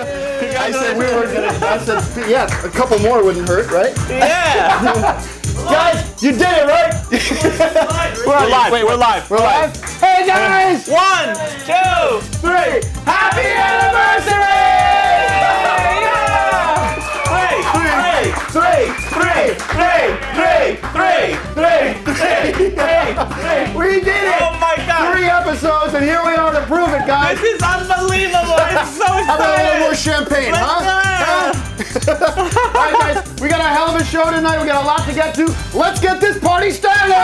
I said we were gonna. I said, yeah, a couple more wouldn't hurt, right? Yeah. Guys, you did it, right? We're live. Wait, we're live. We're live. Hey guys! 1, 2, 3. Happy anniversary! We did it! Oh my God! 3 episodes, and here we are to prove it, guys. This is unbelievable! It's so exciting! How about a little more champagne, huh? All right, guys, we got a hell of a show tonight. We got a lot to get to. Let's get this party started!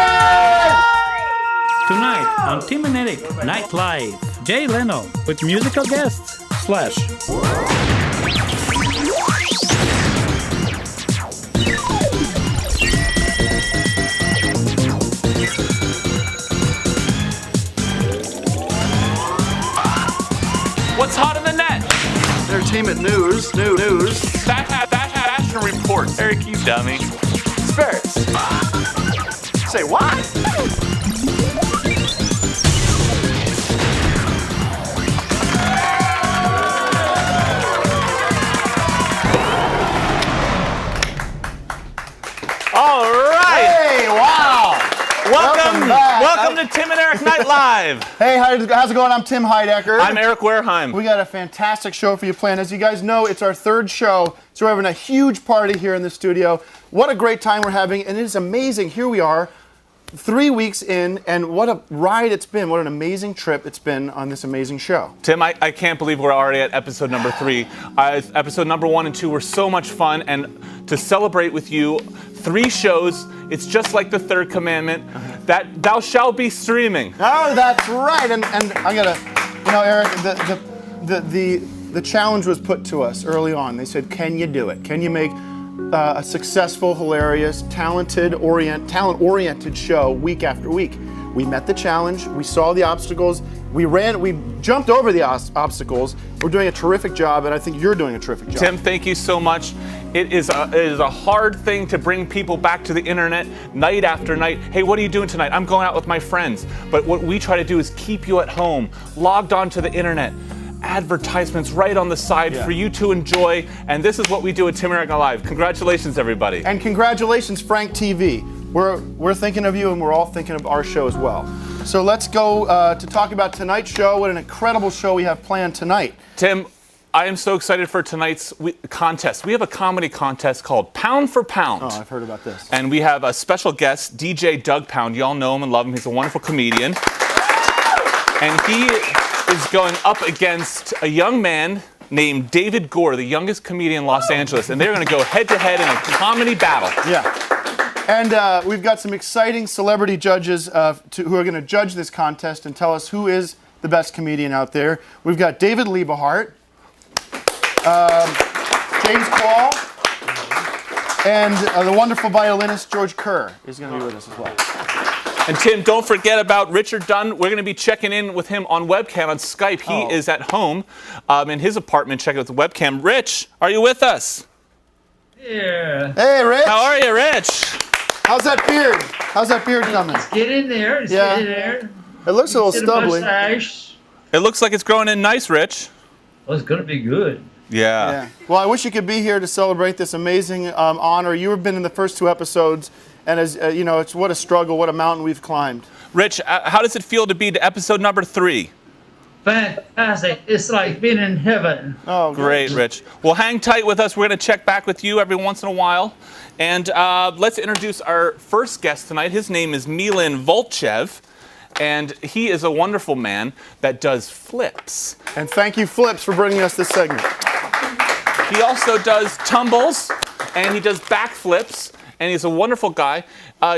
Tonight on Tim and Eric Night Live, Jay Leno with musical guests Slash. What's hot in the net? Entertainment news. Fashion reports. Eric, you dummy. Spirits. Say what? All right. Hey, wow. Welcome to Tim and Eric Night Live. Hey, how's it going? I'm Tim Heidecker. I'm Eric Wareheim. We got a fantastic show for you planned. As you guys know, it's our 3rd show, so we're having a huge party here in the studio. What a great time we're having, and it is amazing. Here we are, 3 weeks in, and what a ride it's been. What an amazing trip it's been on this amazing show. Tim, I can't believe we're already at episode number 3. Episode number 1 and 2 were so much fun, and to celebrate with you, 3 shows. It's just like the 3rd commandment, that thou shalt be streaming. Oh, that's right. And I gotta, Eric, the challenge was put to us early on. They said, can you do it? Can you make a successful, hilarious, talent-oriented show week after week? We met the challenge. We saw the obstacles. We jumped over the obstacles. We're doing a terrific job, and I think you're doing a terrific job. Tim, thank you so much. It is a hard thing to bring people back to the internet night after night. Hey, what are you doing tonight? I'm going out with my friends. But what we try to do is keep you at home, logged onto the internet. Advertisements right on the side for you to enjoy, and this is what we do at Tim and Eric Live. Congratulations, everybody. And congratulations, Frank TV. We're thinking of you, and we're all thinking of our show as well. So let's go to talk about tonight's show. What an incredible show we have planned tonight. Tim, I am so excited for tonight's contest. We have a comedy contest called Pound for Pound. Oh, I've heard about this. And we have a special guest, DJ Doug Pound. You all know him and love him. He's a wonderful comedian. And he is going up against a young man named David Gore, the youngest comedian in Los Angeles. And they're going to go head-to-head in a comedy battle. Yeah. And we've got some exciting celebrity judges who are going to judge this contest and tell us who is the best comedian out there. We've got David Liebehart, James Quall, and the wonderful violinist George Kerr is going to be with us as well. And Tim, don't forget about Richard Dunn. We're going to be checking in with him on webcam, on Skype. He is at home in his apartment checking out the webcam. Rich, are you with us? Yeah. Hey, Rich. How are you, Rich? How's that beard? How's that beard coming? Get in there. Get in there. It looks a little Get stubbly. mustache. It looks like it's growing in nice, Rich. Well, it's going to be good. Yeah. Well, I wish you could be here to celebrate this amazing honor. You have been in the first 2 episodes, and as you know, it's what a struggle, what a mountain we've climbed. Rich, how does it feel to be to episode number 3? Fantastic. It's like being in heaven. Oh, great, Rich. Well, hang tight with us. We're going to check back with you every once in a while. And let's introduce our first guest tonight. His name is Milan Volchev. And he is a wonderful man that does flips. And thank you, Flips, for bringing us this segment. He also does tumbles, and he does backflips, and he's a wonderful guy.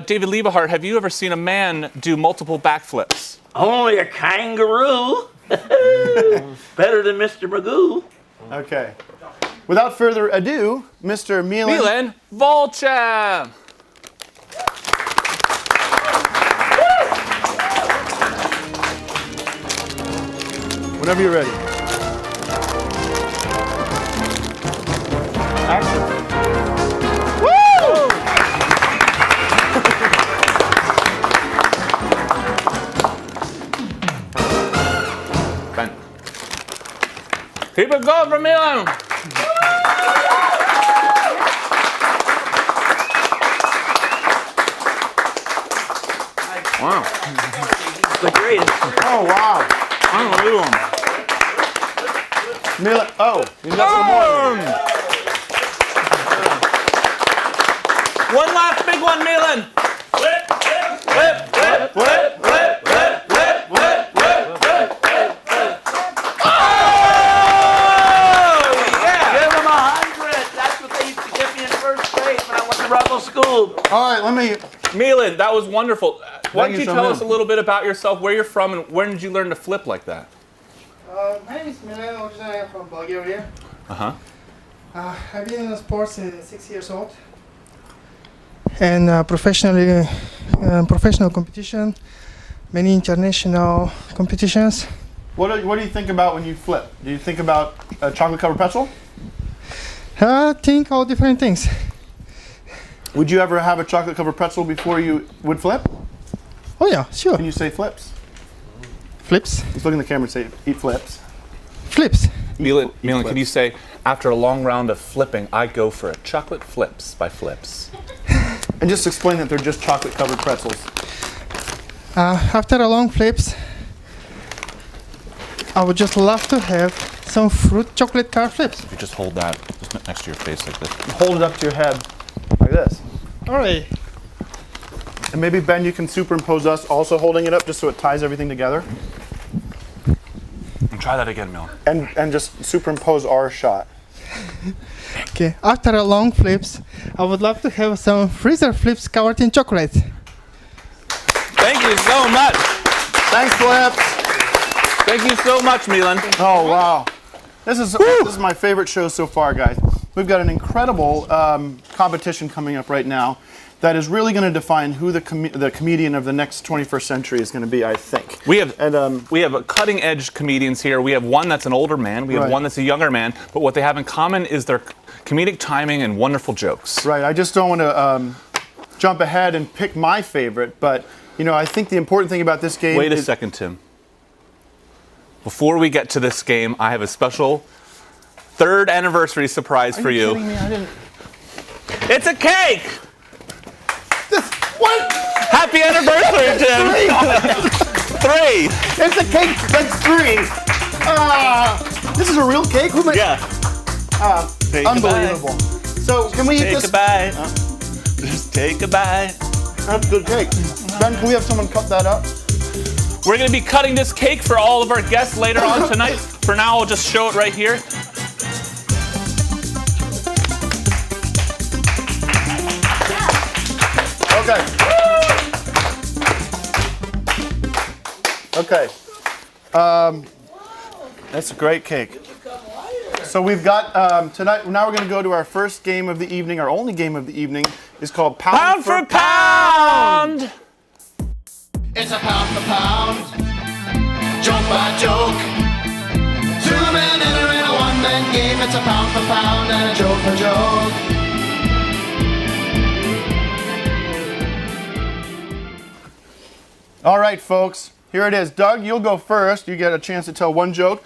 David Liebehart, have you ever seen a man do multiple backflips? Only a kangaroo. Better than Mr. Magoo. Okay. Without further ado, Mr. Milan Volchev. Whenever you're ready. Action. Woo! Keep it going for Milan. Wow. The greatest. Oh, wow. Unbelievable. Milan, oh, you got some more. One last big one, Milan. Whip, whip, whip, whip, whip, whip, whip, whip, whip, whip, whip. Oh! Yeah! Give them 100. That's what they used to give me in first grade when I went to Russell School. All right, let me. Milan, that was wonderful. Why don't you so tell much. us a little bit about yourself, where you're from, and when did you learn to flip like that? My name is Milan. Originally, I'm from Bulgaria. Uh-huh. I've been in sports since 6 years old. And professional competition, many international competitions. What do you think about when you flip? Do you think about a chocolate covered pretzel? I think all different things. Would you ever have a chocolate covered pretzel before you would flip? Oh yeah, sure. Can you say flips? Flips. Just look in the camera and say, eat flips. Flips. Milan, flips. can you say, after a long round of flipping, I go for a chocolate flips by Flips? And just explain that they're just chocolate covered pretzels. After a long flips, I would just love to have some fruit chocolate car flips. If you just hold that just next to your face like this. Hold it up to your head like this. All right. And maybe, Ben, you can superimpose us also holding it up just so it ties everything together. And try that again, Milan. And just superimpose our shot. Okay. After a long flips, I would love to have some freezer flips covered in chocolate. Thank you so much. Thanks, Flips. Thank you so much, Milan. Oh, wow. This is my favorite show so far, guys. We've got an incredible competition coming up right now that is really going to define who the comedian of the next 21st century is going to be, I think. We have cutting-edge comedians here. We have one that's an older man. We have Right. one that's a younger man. But what they have in common is their comedic timing and wonderful jokes. Right. I just don't want to jump ahead and pick my favorite, but you know, I think the important thing about this game. Wait a second, Tim. Before we get to this game, I have a special 3rd anniversary surprise for you. Are you kidding me? I didn't. It's a cake! What? Happy anniversary, Tim! 3! It's a cake that's 3. This is a real cake? Who made? Yeah. Take a Unbelievable. So can we eat Take this? a bite. Just take a bite. That's good cake. Ben, can we have someone cut that up? We're going to be cutting this cake for all of our guests later on tonight. For now, I'll just show it right here. Okay. Okay. That's a great cake. So we've got tonight. Now we're going to go to our first game of the evening. Our only game of the evening is called Pound for Pound! It's a pound for pound, joke by joke. 2 men entering a 1-man game. It's a pound for pound and a joke for joke. All right, folks. Here it is. Doug, you'll go first. You get a chance to tell one joke.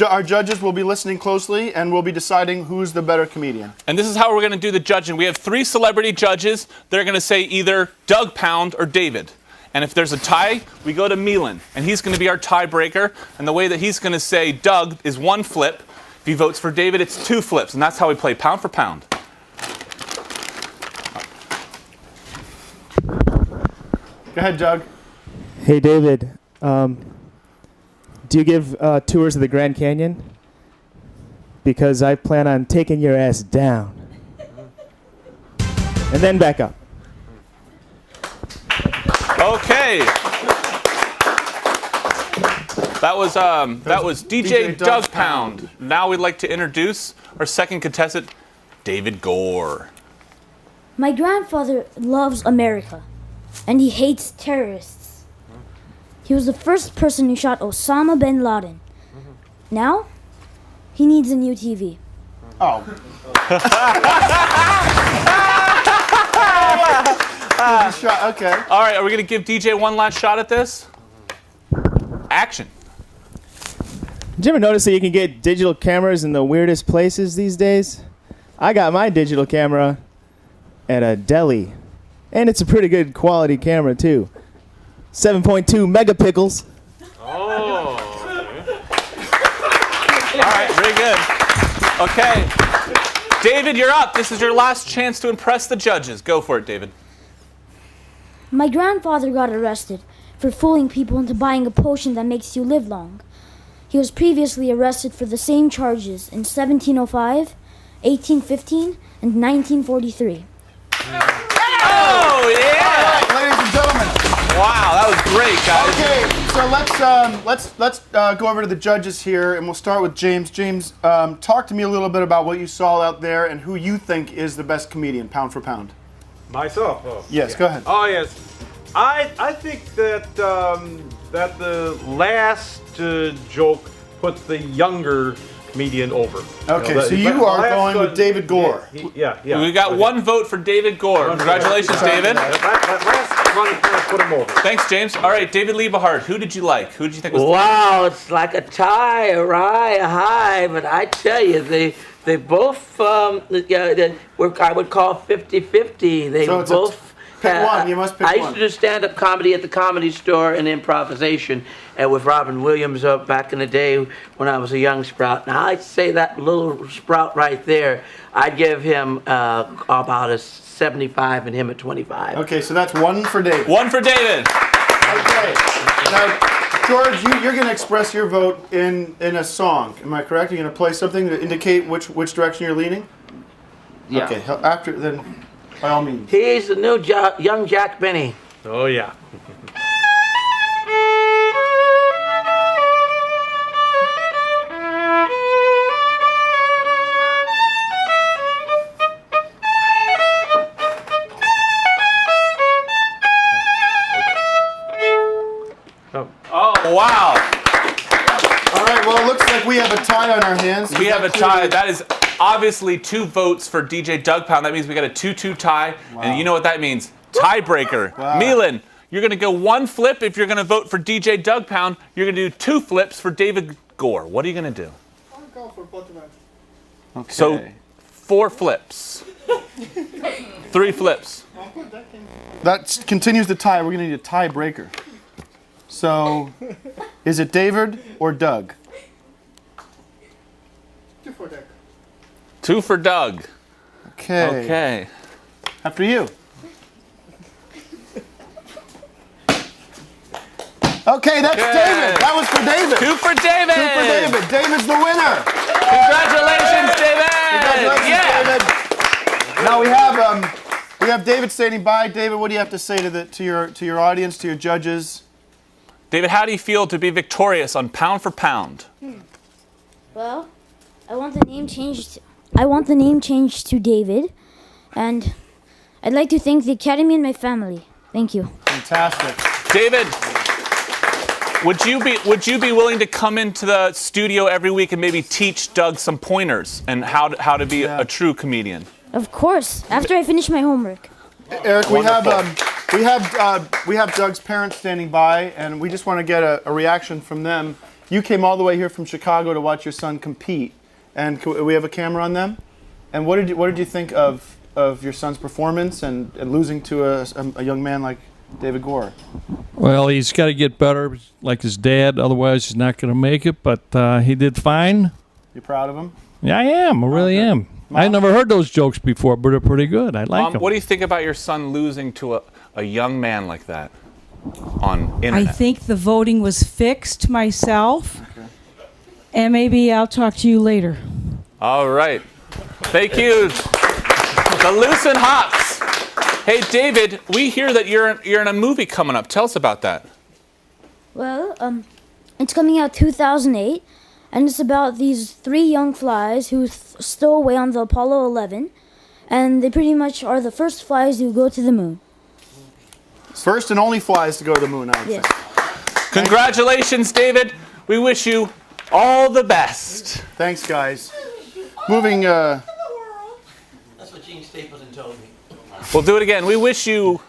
Our judges will be listening closely, and we'll be deciding who's the better comedian. And this is how we're going to do the judging. We have 3 celebrity judges. They're going to say either Doug Pound or David. And if there's a tie, we go to Milan. And he's going to be our tiebreaker. And the way that he's going to say Doug is 1 flip. If he votes for David, it's 2 flips. And that's how we play pound for pound. Go ahead, Doug. Hey, David. Do you give tours of the Grand Canyon? Because I plan on taking your ass down. And then back up. Okay. That was DJ Doug Pound. Now we'd like to introduce our second contestant, David Gore. My grandfather loves America, and he hates terrorists. He was the first person who shot Osama bin Laden. Now, he needs a new TV. Oh. Okay. All right, are we going to give DJ one last shot at this? Action. Did you ever notice that you can get digital cameras in the weirdest places these days? I got my digital camera at a deli. And it's a pretty good quality camera, too. 7.2 megapixels. Oh. All right, very good. Okay. David, you're up. This is your last chance to impress the judges. Go for it, David. My grandfather got arrested for fooling people into buying a potion that makes you live long. He was previously arrested for the same charges in 1705, 1815, and 1943. Oh, yeah! All right, ladies and gentlemen. Wow, that was great, guys. Okay, so let's go over to the judges here, and we'll start with James. James, talk to me a little bit about what you saw out there and who you think is the best comedian, pound for pound. Myself? Oh, yes, yeah. Go ahead. Oh, yes. I think that that the last joke put the younger comedian over. Okay, so you are going with David Gore. Yeah. We got one vote for David Gore. Congratulations, David. That last one put him over. Thanks, James. All right, David Liebehard, who did you like? Who did you think was Wow, it's like a tie, a rye, a high, but I tell you, they both, I would call 50-50. They So it's both... pick one. You must pick I used one. to do stand-up comedy at the Comedy Store and improvisation, and with Robin Williams back in the day when I was a young sprout. Now I'd say that little sprout right there, I'd give him about a 75 and him a 25. Okay, so that's one for David. One for David. Okay. Now, George, you're going to express your vote in a song. Am I correct? You're going to play something to indicate which direction you're leaning? Yeah. Okay. After then. By all means. He's the new young Jack Benny. Oh, yeah. Oh, wow. All right, well, it looks like we have a tie on our hands. We have a tie. That is obviously 2 votes for DJ Doug Pound. That means we got a 2-2 tie. Wow. And you know what that means? Tiebreaker. Wow. Milan, you're going to go 1 flip if you're going to vote for DJ Doug Pound. You're going to do 2 flips for David Gore. What are you going to do? I'll go for both of them. Okay. So 4 flips. 3 flips. That continues the tie. We're going to need a tiebreaker. So, is it David or Doug? 2 for Doug. 2 for Doug. Okay. Okay. After you. Okay, that's David. That was for David. 2 for David. 2 for David. David's the winner. Congratulations, David. Congratulations, David. Now we have David standing by. David, what do you have to say to your audience, to your judges? David, how do you feel to be victorious on Pound for Pound? Well, I want the name changed. I want the name changed to David, and I'd like to thank the Academy and my family. Thank you. Fantastic. David, would you be willing to come into the studio every week and maybe teach Doug some pointers and how to be a true comedian? Of course, after I finish my homework. Eric, we have Doug's parents standing by, and we just want to get a reaction from them. You came all the way here from Chicago to watch your son compete, and we have a camera on them. And what did you think of your son's performance and losing to a young man like David Gore? Well, he's got to get better, like his dad. Otherwise, he's not going to make it. But he did fine. You proud of him? Yeah, I am. I really am. Mom? I never heard those jokes before, but they're pretty good. I like them. What do you think about your son losing to a young man like that on internet? I think the voting was fixed myself. Okay. And maybe I'll talk to you later. All right. Thank you. The Loose and Hops. Hey, David, we hear that you're in a movie coming up. Tell us about that. Well, it's coming out 2008, and it's about these 3 young flies who stow away on the Apollo 11, and they pretty much are the first flies who go to the moon. First and only flies to go to the moon, I would Yes. say. Congratulations, David. We wish you all the best. Thanks, guys. Moving. That's what Gene Stapleton told me. We'll do it again. We wish you...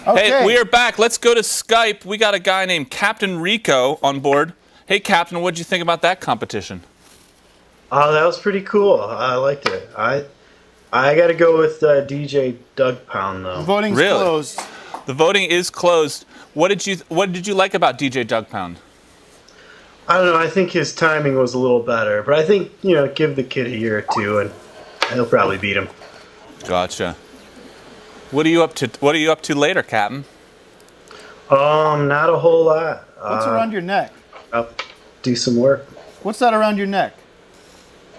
Okay. Hey, we are back. Let's go to Skype. We got a guy named Captain Rico on board. Hey, Captain, what did you think about that competition? Oh, that was pretty cool. I liked it. I got to go with DJ Doug Pound though. Voting's closed. The voting is closed. What did you like about DJ Doug Pound? I don't know. I think his timing was a little better, but I think give the kid a year or two, and he'll probably beat him. Gotcha. What are you up to? What are you up to later, Captain? Not a whole lot. What's around your neck? I'll do some work. What's that around your neck?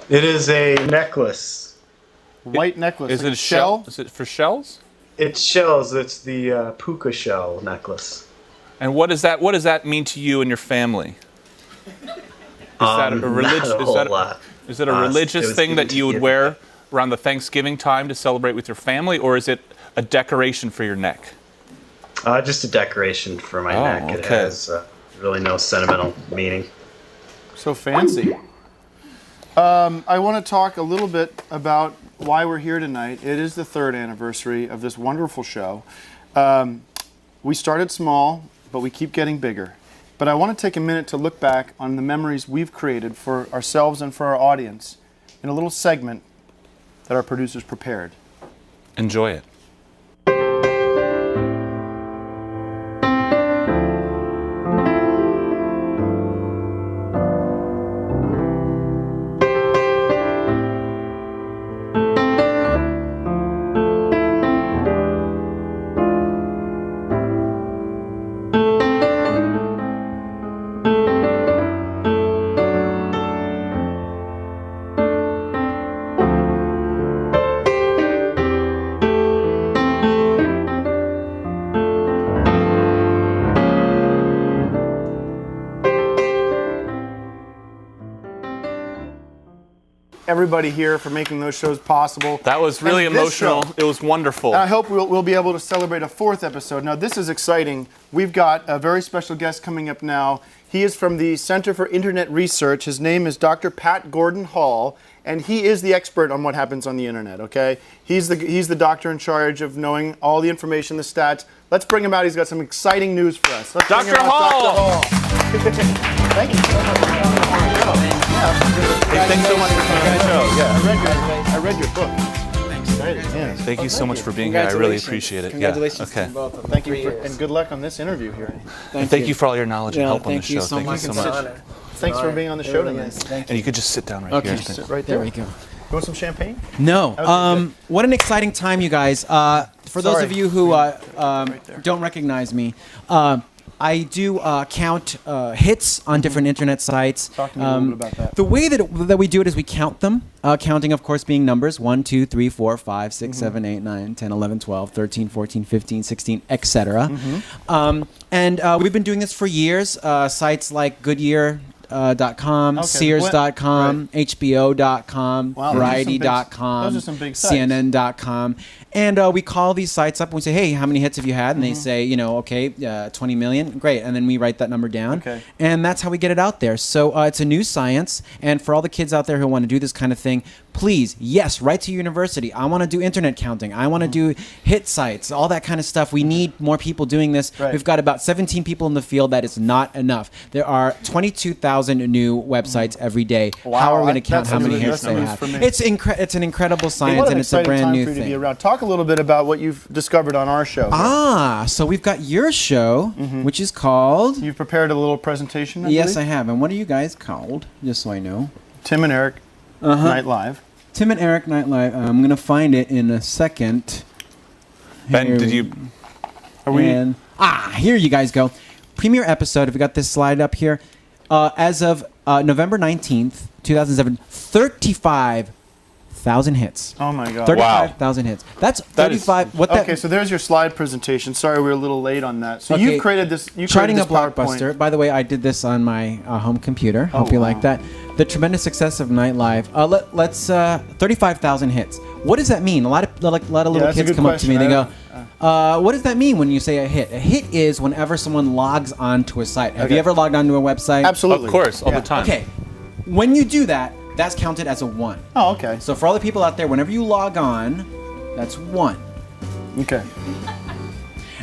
It is a necklace. White necklace. Is like it a shell? Is it for shells? It's shells. It's the puka shell necklace. And what does that mean to you and your family? Is that a religious? Is it a religious thing that you would wear around the Thanksgiving time to celebrate with your family, or is it a decoration for your neck? Just a decoration for my neck. It has really no sentimental meaning. So fancy. I want to talk a little bit about why we're here tonight. It is the 3rd anniversary of this wonderful show. We started small, but we keep getting bigger. But I want to take a minute to look back on the memories we've created for ourselves and for our audience in a little segment that our producers prepared. Enjoy it. Everybody here for making those shows possible. That was really emotional. It was wonderful. And I hope we'll be able to celebrate a 4th episode. Now, this is exciting. We've got a very special guest coming up now. He is from the Center for Internet Research. His name is Dr. Pat Gordon Hall, and he is the expert on what happens on the internet, okay? He's the doctor in charge of knowing all the information, the stats. Let's bring him out. He's got some exciting news for us. Let's bring him out, Dr. Hall. Thank you so much for coming on the show. Hey, thanks so much for coming on the show. Yeah, I read your book. Yeah. Thank you so much for being here. I really appreciate it. Congratulations yeah. Okay. to both of them. Thank you, and good luck on this interview here. Thank you for all your knowledge and help on the show. Thank you so much. Thanks for being on the show tonight. And you could just sit down right here. Sit right there. There we go. You want some champagne? No. What an exciting time, you guys. For those of you who don't recognize me, I do count hits on different internet sites. Talk to me a little bit about that. The way that we do it is we count them. Counting, of course, being numbers 1, 2, 3, 4, 5, 6, 7, 8, 9, 10, 11, 12, 13, 14, 15, 16, etc. And we've been doing this for years. Sites like Goodyear.com, Sears.com, HBO.com, Variety.com, those are some big sites. CNN.com. And we call these sites up and we say, hey, how many hits have you had? And they say, 20 million. Great. And then we write that number down. Okay. And that's how we get it out there. So it's a new science. And for all the kids out there who want to do this kind of thing, please, yes, write to your university. I want to do internet counting. I want to do hit sites, all that kind of stuff. We need more people doing this. Right. We've got about 17 people in the field. That is not enough. There are 22,000 new websites every day. Wow, How are we going to count that's how many news- hits that's they news have? for me. It's an incredible Hey, science, what an and it's a exciting brand time new for you to be thing. around. Talk a little bit about what you've discovered on our show. So we've got your show, which is called... You've prepared a little presentation, Yes, believe? I have. And what are you guys called, just so I know? Tim and Eric, Night Live. Tim and Eric Night Live. I'm going to find it in a second. Ben, Here did we- you... Are we... And, here you guys go. Premiere episode, if we got this slide up here. As of November 19th, 2007, 35,000 hits. Oh my God! 35,000 hits. That's 35. Okay, so there's your slide presentation. Sorry, we were a little late on that. So you created this. You Charting created a this blockbuster. PowerPoint. By the way, I did this on my home computer. Hope you like that. The tremendous success of Night Live. Let's 35,000 hits. What does that mean? A lot of little that's a kids good come up to me. They question. go, "What does that mean when you say a hit?" A hit is whenever someone logs onto a site. Have you ever logged onto a website? Absolutely. Of course, all the time. Okay. When you do that, that's counted as a 1. Oh, okay. So for all the people out there, whenever you log on, that's 1. Okay.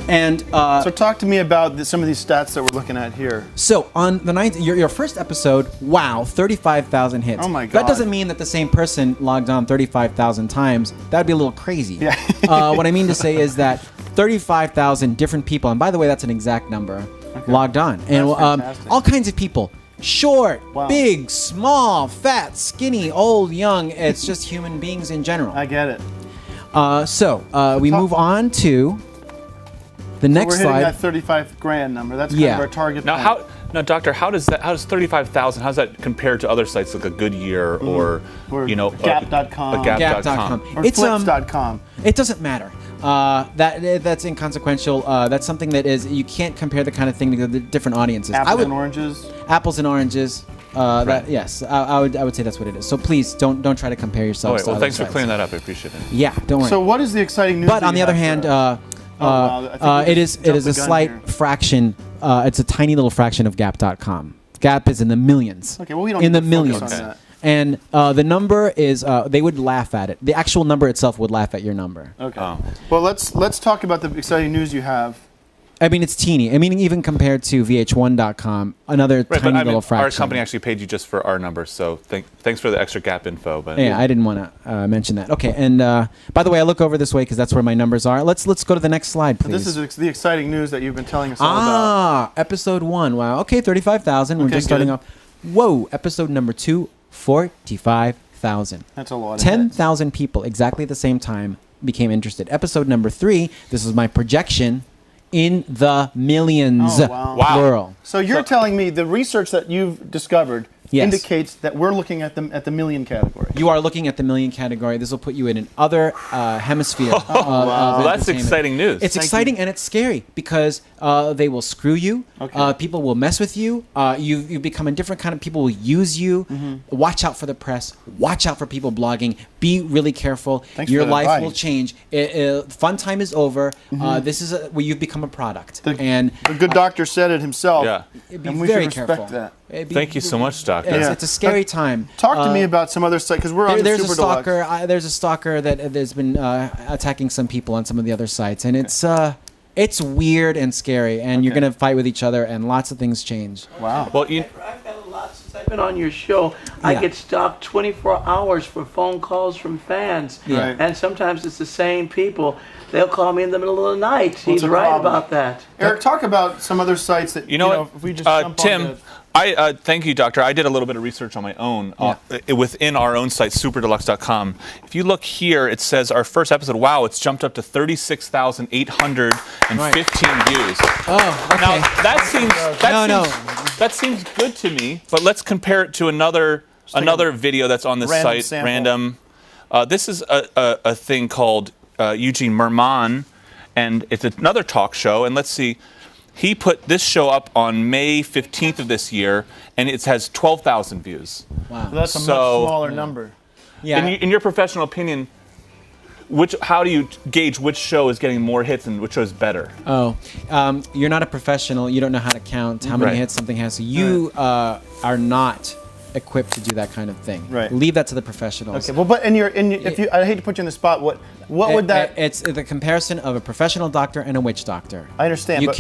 And so talk to me about some of these stats that we're looking at here. So on the ninth, your first episode, wow, 35,000 hits. Oh my God. That doesn't mean that the same person logged on 35,000 times. That'd be a little crazy. Yeah. What I mean to say is that 35,000 different people, and by the way, that's an exact number, logged on, and all kinds of people. Short, big, small, fat, skinny, old, young. It's just human beings in general. I get it. We move on to the next we're hitting slide. that 35 grand number. That's kind of our target. Now, Doctor, how does 35,000? How does that compare to other sites like a Goodyear or Gap.com, Gap.com, or Flips.com? It doesn't matter. That's inconsequential. That's something that is you can't compare the kind of thing to the different audiences. Apples and oranges. Apples and oranges. Yes, I would say that's what it is. So please don't try to compare yourselves. Well, thanks for clearing that up. I appreciate it. Yeah, don't worry. So what is the exciting news? But on the other hand, it is a slight fraction. It's a tiny little fraction of Gap.com. Gap is in the millions. Okay, well we don't in need the to millions. focus on that. And the number is they would laugh at it. The actual number itself would laugh at your number. Okay. Well, let's talk about the exciting news you have. I mean, it's teeny. I mean, even compared to VH1.com, another tiny little fraction. Our company actually paid you just for our numbers, so thanks for the extra Gap info. But yeah, I didn't want to mention that. Okay, and by the way, I look over this way because that's where my numbers are. Let's go to the next slide, please. This is the exciting news that you've been telling us all about. Episode 1. Wow. Okay, 35,000. We're just starting off. Whoa, episode number 2, 45,000. That's a lot. 10,000 people exactly at the same time became interested. Episode number 3. This is my projection. In the millions, plural. So you're telling me the research that you've discovered indicates that we're looking at the million category. You are looking at the million category. This will put you in an other hemisphere. Well, that's exciting news. It's exciting and it's scary because they will screw you. People will mess with you. You become a different kind of people will use you. Watch out for the press. Watch out for people blogging. Be really careful. Thanks Your for that life advice. will change. Fun time is over. This is where you've become a product. The good doctor said it himself. Yeah. Be and we very should respect careful. that. Thank you so much, Doctor. It's a scary time. Talk to me about some other sites because we're on the there's Super a stalker. There's a stalker that has been attacking some people on some of the other sites, and it's weird and scary. And you're gonna fight with each other, and lots of things change. Wow. Well, I've had a lot since I've been on your show. I get stalked 24 hours for phone calls from fans, and sometimes it's the same people. They'll call me in the middle of the night. He's right about that. Eric, talk about some other sites that if we just jump Tim. onto- Thank you, Doctor. I did a little bit of research on my own within our own site, superdeluxe.com. If you look here, it says our first episode, wow, it's jumped up to 36,815 views. Oh, okay. Now, that seems good to me, but let's compare it to another video that's on this site, sample. random. This is a thing called Eugene Merman, and it's another talk show, and let's see. He put this show up on May 15th of this year, and it has 12,000 views. Wow. So that's a much smaller number. Yeah. In your professional opinion, how do you gauge which show is getting more hits and which show is better? Oh, you're not a professional. You don't know how to count how many hits something has. So you are not equipped to do that kind of thing. Right. Leave that to the professionals. Okay. Well, but I hate to put you in the spot. What would that? It's the comparison of a professional doctor and a witch doctor. I understand. You but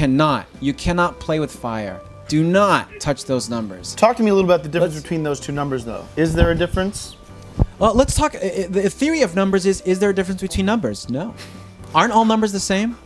cannot play with fire. Do not touch those numbers. Talk to me a little about the difference between those two numbers, though. Is there a difference? Well, let's talk. The theory of numbers is there a difference between numbers? No. Aren't all numbers the same?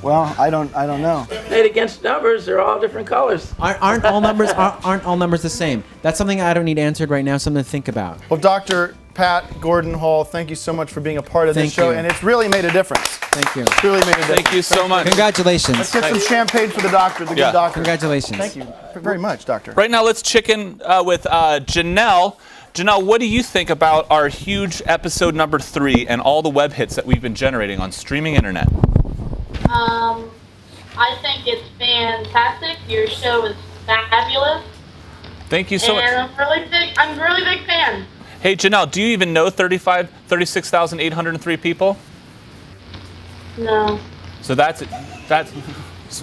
Well, I don't know. Made against numbers, they're all different colors. Aren't all numbers aren't all numbers the same? That's something I don't need answered right now. Something to think about. Well, Dr. Pat Gordon Hall, thank you so much for being a part of this Thank show, you. and it's really made a difference. Thank you. It's really made a difference. Thank you so much. Congratulations. Let's get some champagne for the doctor, the good doctor. Congratulations. Thank you very much, doctor. Right now, let's check in with Janelle. Janelle, what do you think about our huge episode number 3 and all the web hits that we've been generating on streaming internet? I think it's fantastic. Your show is fabulous. Thank you so much. And I'm a really big fan. Hey, Janelle, do you even know 36,803 people? No. So that's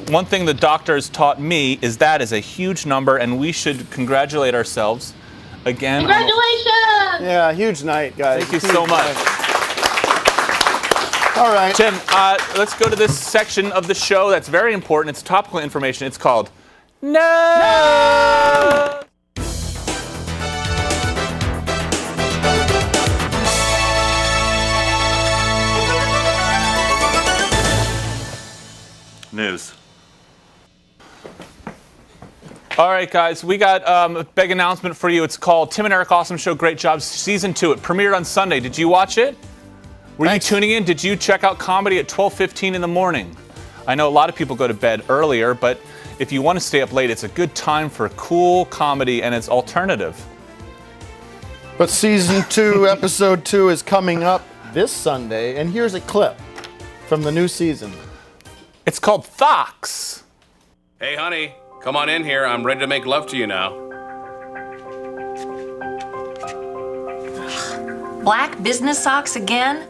one thing the doctor has taught me is that is a huge number, and we should congratulate ourselves again. Congratulations! Yeah, huge night, guys. Thank you so much. All right. Tim, let's go to this section of the show that's very important. It's topical information. It's called No! News. All right, guys, we got a big announcement for you. It's called Tim and Eric Awesome Show, Great Job, Season 2. It premiered on Sunday. Did you watch it? Were you tuning in? Did you check out comedy at 12:15 in the morning? I know a lot of people go to bed earlier, but if you want to stay up late, it's a good time for cool comedy, and it's alternative. But Season 2, Episode 2 is coming up this Sunday, and here's a clip from the new season. It's called Fox. Hey, honey, come on in here. I'm ready to make love to you now. Black business socks again?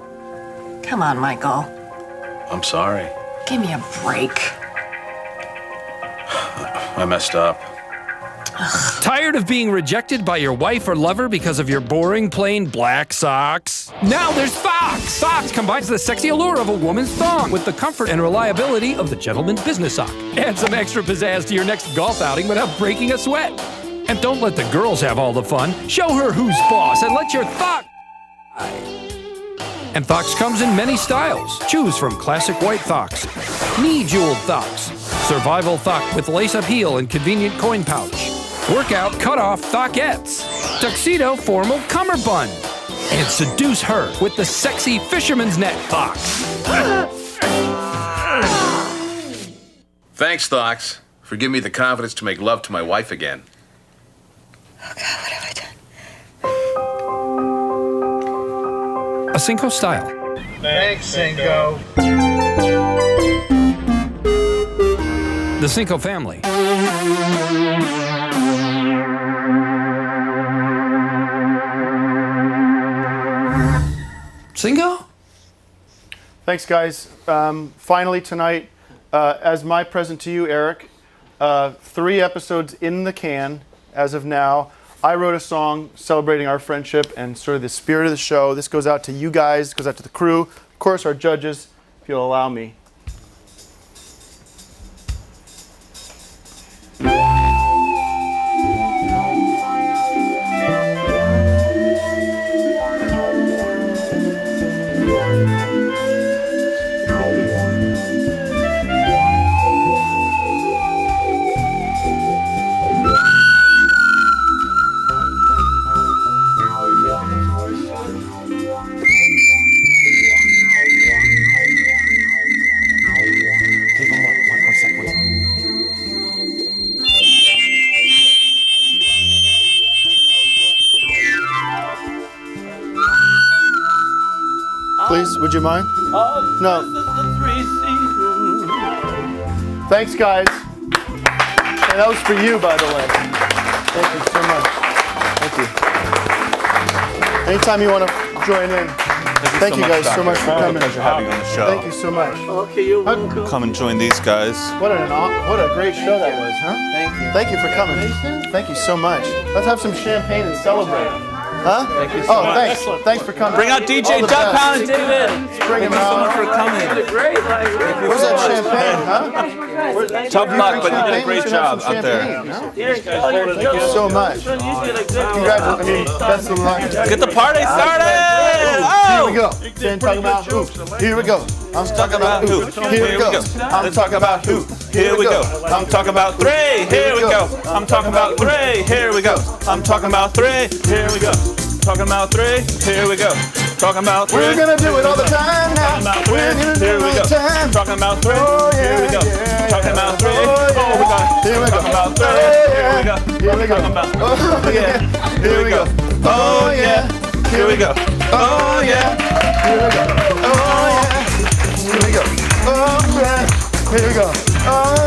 Come on, Michael. I'm sorry. Give me a break. I messed up. Tired of being rejected by your wife or lover because of your boring, plain black socks? Now there's Fox! Fox combines the sexy allure of a woman's thong with the comfort and reliability of the gentleman's business sock. Add some extra pizzazz to your next golf outing without breaking a sweat. And don't let the girls have all the fun. Show her who's boss and let your thought. And Fox comes in many styles. Choose from classic white Fox, knee-jeweled Fox, survival Fox with lace-up heel and convenient coin pouch, workout cut-off Thockettes, tuxedo formal cummerbund, and seduce her with the sexy fisherman's net Fox. Thanks, Thox, for giving me the confidence to make love to my wife again. Oh, God, what have I done? A Cinco style. Thanks, Cinco. The Cinco family. Cinco? Thanks, guys. Finally tonight, as my present to you, Eric, 3 episodes in the can as of now. I wrote a song celebrating our friendship and sort of the spirit of the show. This goes out to you guys, goes out to the crew, of course, our judges, if you'll allow me. Please, would you mind? No. Thanks, guys. And that was for you, by the way. Thank you so much. Thank you. Anytime you want to join in. Thank you guys so much for coming. Pleasure having you on the show. Thank you so much. Okay, you're welcome. Come and join these guys. What a great show that was, huh? Thank you. Thank you for coming. Thank you so much. Let's have some champagne and celebrate. Huh? Thank you so much. Thanks. Thanks for coming. Bring out DJ Doug Pound and David. Bring him so much out. for coming. Great, Where's that champagne, huh? Tough luck, but you did a great job out there. Thank you so much. Congratulations. Best of luck. Get the party started! Here we go. Then talking about who? Here we go. I'm talking about who? Here we go. I'm talking about who? Here we go. I'm talking about 3. Here we go. I'm talking about 3. Here we go. I'm talking about 3. Here we go. Talking about 3. Here we go. Talking about 3. We're gonna do it all the time now. We're gonna do it all the time. Talking about 3. Here we go. Talking about 3. Oh, we got it. Here we go. Talking about 3. Here we go. Here we go. Talking about. Oh yeah. Here we go. Oh yeah. Here we go. Oh yeah. Here we go. Oh yeah. Here we go. Oh yeah. Here we go. Oh